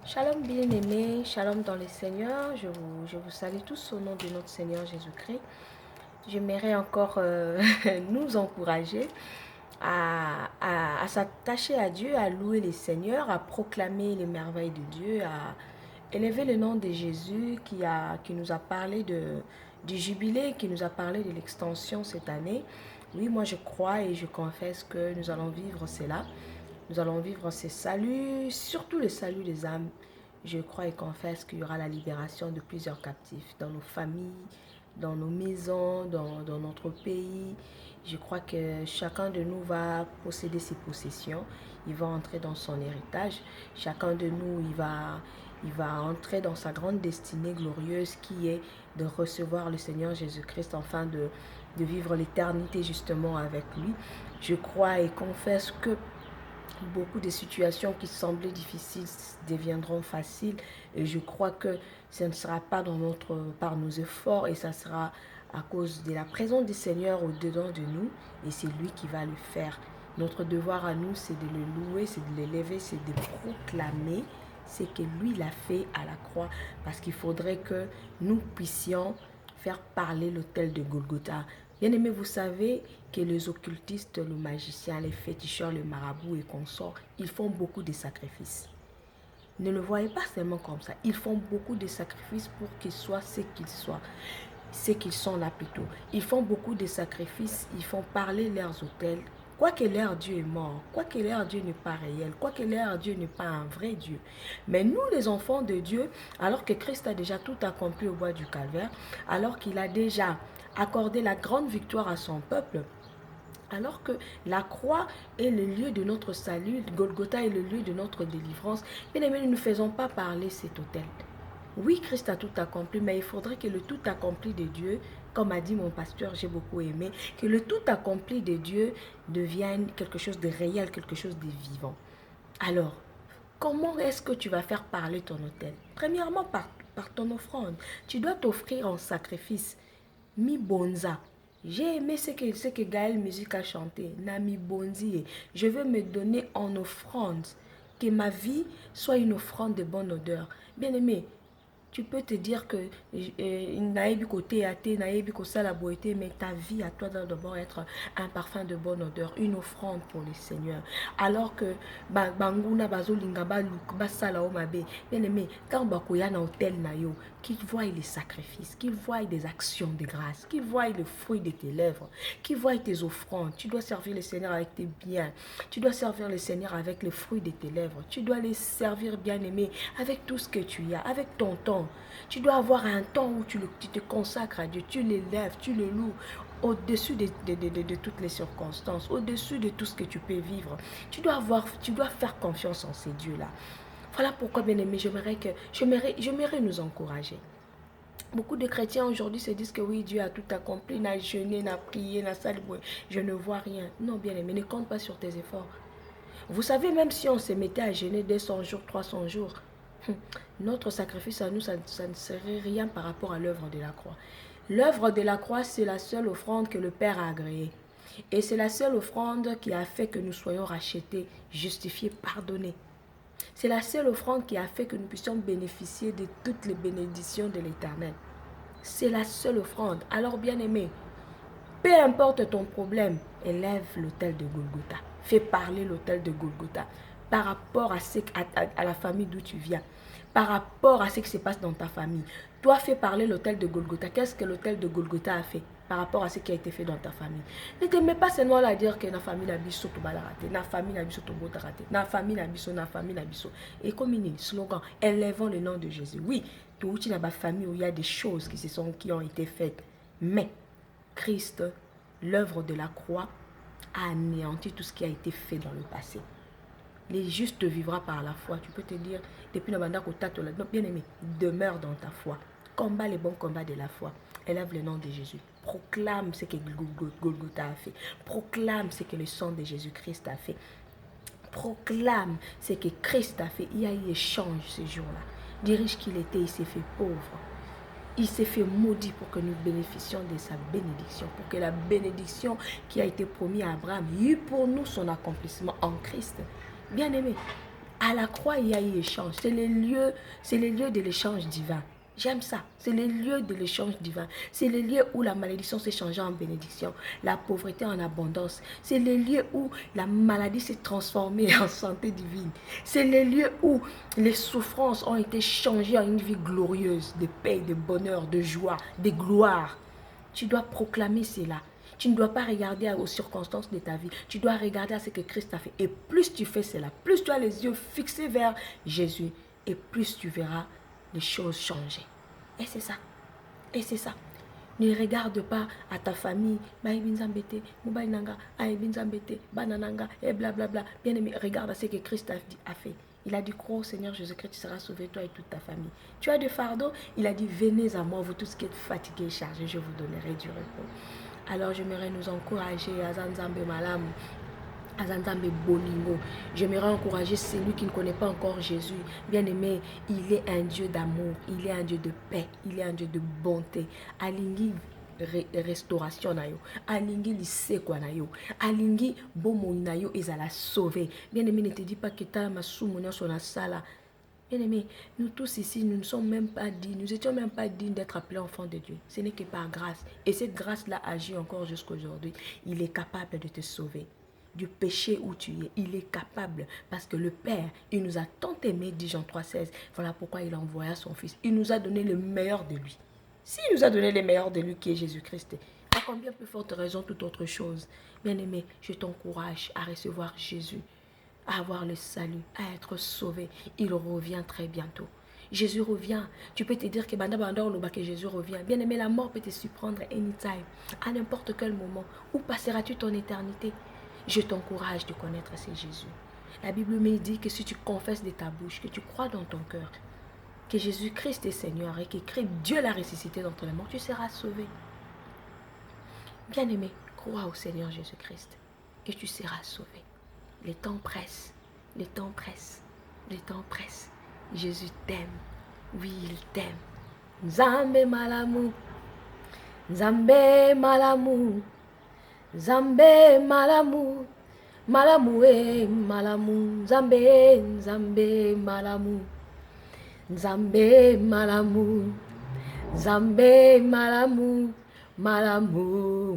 Shalom bien-aimés, shalom dans les Seigneurs, je vous salue tous au nom de notre Seigneur Jésus-Christ. J'aimerais encore nous encourager à s'attacher à Dieu, à louer les Seigneurs, à proclamer les merveilles de Dieu, à élever le nom de Jésus qui nous a parlé du jubilé, qui nous a parlé de l'extension cette année. Oui, moi je crois et je confesse que nous allons vivre cela. Nous allons vivre ces saluts, surtout le salut des âmes. Je crois et confesse qu'il y aura la libération de plusieurs captifs dans nos familles, dans nos maisons, dans notre pays. Je crois que chacun de nous va posséder ses possessions. Il va entrer dans son héritage. Chacun de nous, il va entrer dans sa grande destinée glorieuse qui est de recevoir le Seigneur Jésus-Christ afin de vivre l'éternité justement avec lui. Je crois et confesse que beaucoup de situations qui semblaient difficiles deviendront faciles et je crois que ce ne sera pas par nos efforts et ça sera à cause de la présence du Seigneur au-dedans de nous et c'est lui qui va le faire. Notre devoir à nous, c'est de le louer, c'est de l'élever, c'est de proclamer ce que lui l'a fait à la croix parce qu'il faudrait que nous puissions faire parler l'autel de Golgotha. Bien aimé, vous savez que les occultistes, le magicien, les féticheurs, le marabout et consorts, ils font beaucoup de sacrifices. Ne le voyez pas seulement comme ça. Ils font beaucoup de sacrifices pour qu'ils soient ce qu'ils soient. Ce qu'ils sont là plutôt. Ils font beaucoup de sacrifices. Ils font parler leurs autels. Quoique leur Dieu est mort, quoique leur Dieu n'est pas réel, quoique leur Dieu n'est pas un vrai Dieu. Mais nous, les enfants de Dieu, alors que Christ a déjà tout accompli au bois du calvaire, alors qu'il a déjà accordé la grande victoire à son peuple, alors que la croix est le lieu de notre salut, Golgotha est le lieu de notre délivrance, bien aimé, nous ne faisons pas parler cet autel. Oui, Christ a tout accompli, mais il faudrait que le tout accompli de Dieu, comme a dit mon pasteur, j'ai beaucoup aimé, que le tout accompli de Dieu devienne quelque chose de réel, quelque chose de vivant. Alors, comment est-ce que tu vas faire parler ton autel? Premièrement, par ton offrande. Tu dois t'offrir en sacrifice. Mi bonza. J'ai aimé ce que Gaël Musique a chanté. Nami bonzi. Je veux me donner en offrande. Que ma vie soit une offrande de bonne odeur. Bien aimé, tu peux te dire que naïbi côté athée, naïbi côté la beauté, mais ta vie à toi doit d'abord être un parfum de bonne odeur, une offrande pour le Seigneur. Alors que banguna bazolinga basala o mabe, bien aimé, quand bakoya na hôtel na yo, qu'il voie les sacrifices, qu'il voie des actions de grâce, qu'il voie le fruit de tes lèvres, qu'il voie tes offrandes. Tu dois servir le Seigneur avec tes biens, tu dois servir le Seigneur avec le fruit de tes lèvres, tu dois les servir bien aimé avec tout ce que tu as, avec ton temps. Tu dois avoir un temps où tu te consacres à Dieu, tu l'élèves, tu le loues au-dessus de toutes les circonstances, au-dessus de tout ce que tu peux vivre. Tu dois faire confiance en ces dieux-là. Voilà pourquoi, bien aimé, j'aimerais nous encourager. Beaucoup de chrétiens aujourd'hui se disent que oui, Dieu a tout accompli, n'a jeûné, n'a prié, n'a salué. Je ne vois rien. Non, bien aimé, ne compte pas sur tes efforts. Vous savez, même si on se mettait à jeûner 200 jours, 300 jours, notre sacrifice à nous, ça ne serait rien par rapport à l'œuvre de la croix. L'œuvre de la croix, c'est la seule offrande que le Père a agréée. Et c'est la seule offrande qui a fait que nous soyons rachetés, justifiés, pardonnés. C'est la seule offrande qui a fait que nous puissions bénéficier de toutes les bénédictions de l'Éternel. C'est la seule offrande. Alors bien aimé, peu importe ton problème, élève l'autel de Golgotha. Fais parler l'autel de Golgotha par rapport à la famille d'où tu viens, par rapport à ce qui se passe dans ta famille. Toi, fais parler l'autel de Golgotha. Qu'est-ce que l'autel de Golgotha a fait par rapport à ce qui a été fait dans ta famille? Ne te mets pas seulement à dire que la famille n'a biso to bala raté, la famille n'a biso to bota raté, la famille n'a biso, la famille n'a biso. Et comme il dit, slogan, élevons le nom de Jésus. Oui, tu n'as pas famille où il y a des choses qui ont été faites, mais Christ, l'œuvre de la croix, a anéanti tout ce qui a été fait dans le passé. Les justes vivra par la foi. Tu peux te dire, depuis le mandat bien aimé, demeure dans ta foi. Combat les bons combats de la foi. Élève le nom de Jésus. Proclame ce que Golgotha a fait. Proclame ce que le sang de Jésus-Christ a fait. Proclame ce que Christ a fait. Il y a eu échange ce jour-là. Des riches qu'il était, il s'est fait pauvre. Il s'est fait maudit pour que nous bénéficions de sa bénédiction, pour que la bénédiction qui a été promise à Abraham ait eu pour nous son accomplissement en Christ. Bien aimé, À la croix, il y a eu échange. C'est les lieux de l'échange divin. J'aime ça. C'est les lieux de l'échange divin. C'est les lieux où la malédiction s'est changée en bénédiction, la pauvreté en abondance. C'est les lieux où la maladie s'est transformée en santé divine. C'est les lieux où les souffrances ont été changées en une vie glorieuse, de paix, de bonheur, de joie, de gloire. Tu dois proclamer cela. Tu ne dois pas regarder aux circonstances de ta vie. Tu dois regarder à ce que Christ a fait. Et plus tu fais cela, plus tu as les yeux fixés vers Jésus, et plus tu verras les choses changer. Et c'est ça. Et c'est ça. Ne regarde pas à ta famille. Et blablabla. Bien aimé, regarde à ce que Christ a fait. Il a dit, crois au Seigneur Jésus-Christ, tu seras sauvé, toi et toute ta famille. Tu as des fardeaux. Il a dit, venez à moi, vous tous qui êtes fatigués et chargés, je vous donnerai du repos. Alors j'aimerais nous encourager à Zanzambe Malam, à Zanzambe Bolingo. J'aimerais encourager celui qui ne connaît pas encore Jésus. Bien aimé, il est un Dieu d'amour, il est un Dieu de paix, il est un Dieu de bonté. Alingi restauration na yo, alingi lisekwa na yo, alingi bomo na yo ezala sauvé. Bien aimé, ne te dis pas que ta masumu nyonso na sala. Bien aimé, nous tous ici, nous ne sommes même pas dignes, nous n'étions même pas dignes d'être appelés enfants de Dieu. Ce n'est que par grâce. Et cette grâce-là agit encore jusqu'à aujourd'hui. Il est capable de te sauver du péché où tu es. Il est capable parce que le Père, il nous a tant aimés, dit Jean 3,16. Voilà pourquoi il envoya son Fils. Il nous a donné le meilleur de lui. S'il nous a donné le meilleur de lui qui est Jésus-Christ, à combien plus forte raison toute autre chose? Bien aimé, je t'encourage à recevoir Jésus, à avoir le salut, à être sauvé. Il revient très bientôt. Jésus revient. Tu peux te dire que que Jésus revient. Bien aimé, la mort peut te surprendre anytime, à n'importe quel moment. Où passeras-tu ton éternité? Je t'encourage de connaître ce Jésus. La Bible me dit que si tu confesses de ta bouche, que tu crois dans ton cœur, que Jésus-Christ est Seigneur et que Dieu l'a ressuscité d'entre les morts, tu seras sauvé. Bien aimé, crois au Seigneur Jésus-Christ et tu seras sauvé. Les temps pressent, les temps pressent, les temps pressent. Jésus t'aime, oui il t'aime. Nzambe malamu, Nzambe malamu, Nzambe malamu, malamu malamu, Nzambe, Nzambe malamu, Nzambe malamu, Nzambe malamu, malamu.